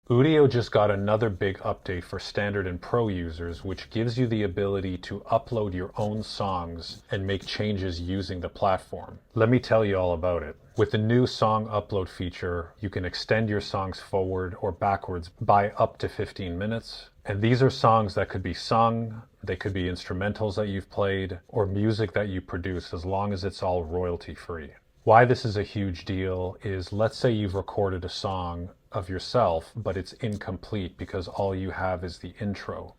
Udio just got another big update for standard and pro users, which gives you the ability to upload your own songs and make changes using the platform. Let me tell you all about it. With the new song upload feature, you can extend your songs forward or backwards by up to 15 minutes. And these are songs that could be sung, they could be instrumentals that you've played, or music that you produce, as long as it's all royalty free. Why this is a huge deal is, let's say you've recorded a song of yourself, but it's incomplete because all you have is the intro.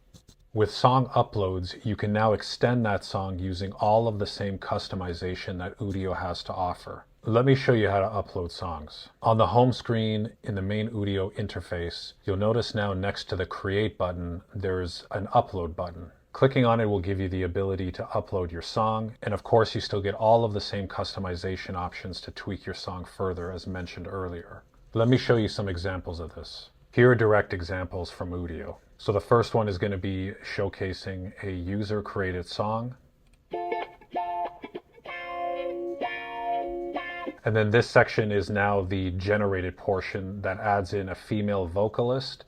With song uploads, you can now extend that song using all of the same customization that Udio has to offer. Let me show you how to upload songs. On the home screen in the main Udio interface, you'll notice now next to the Create button, there's an Upload button. Clicking on it will give you the ability to upload your song, and of course you still get all of the same customization options to tweak your song further as mentioned earlier. Let me show you some examples of this. Here are direct examples from Udio. So the first one is going to be showcasing a user-created song. And then this section is now the generated portion that adds in a female vocalist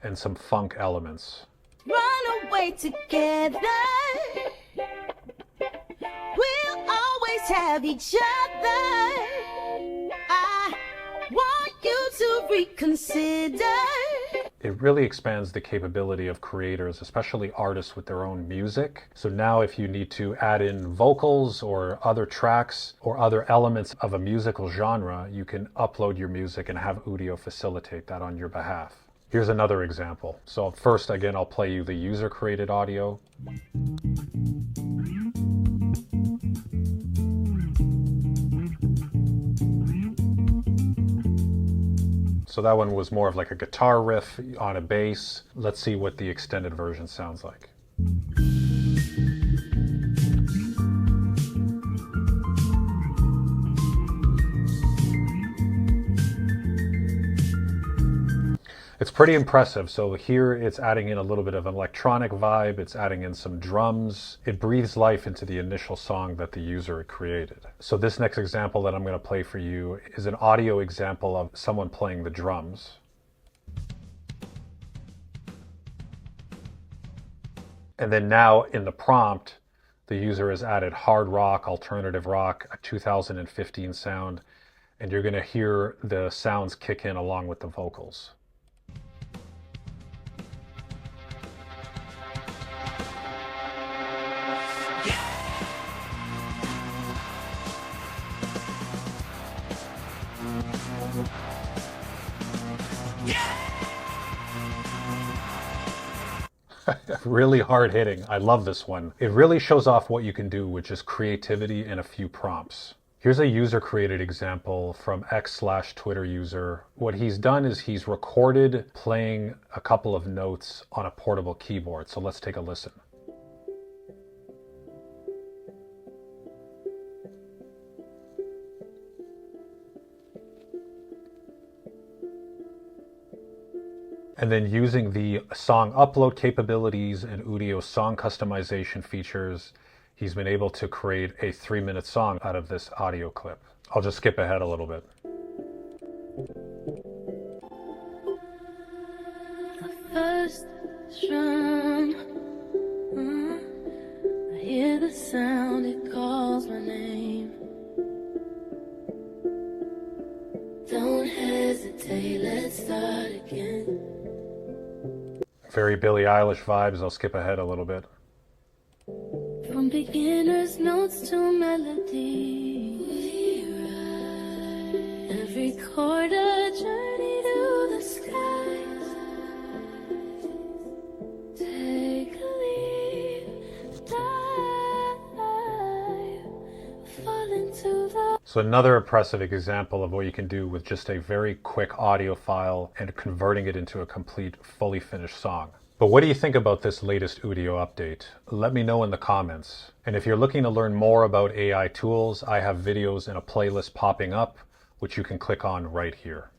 and some funk elements. Run away together. We'll always have each other. I want you to reconsider. It really expands the capability of creators, especially artists with their own music. So now if you need to add in vocals or other tracks or other elements of a musical genre, you can upload your music and have Udio facilitate that on your behalf. Here's another example. So first, again, I'll play you the user-created audio. So that one was more of like a guitar riff on a bass. Let's see what the extended version sounds like. It's pretty impressive. So here it's adding in a little bit of an electronic vibe. It's adding in some drums. It breathes life into the initial song that the user created. So this next example that I'm going to play for you is an audio example of someone playing the drums. And then now in the prompt, the user has added hard rock, alternative rock, a 2015 sound, and you're going to hear the sounds kick in along with the vocals. Really hard hitting. I love this one. It really shows off what you can do with just creativity and a few prompts. Here's a user created example from X/Twitter user. What he's done is he's recorded playing a couple of notes on a portable keyboard. So let's take a listen. And then using the song upload capabilities and Udio's song customization features, he's been able to create a 3-minute song out of this audio clip. I'll just skip ahead a little bit. The first strum, I hear the sound, it calls my name. Don't hesitate, let's start again. Very Billie Eilish vibes. I'll skip ahead a little bit. From beginner's notes to melody, we ride every chord a journey to the skies. Take a leap, dive, fall into the... So another impressive example of what you can do with just a very quick audio file and converting it into a complete, fully finished song. But what do you think about this latest Udio update? Let me know in the comments. And if you're looking to learn more about AI tools, I have videos in a playlist popping up, which you can click on right here.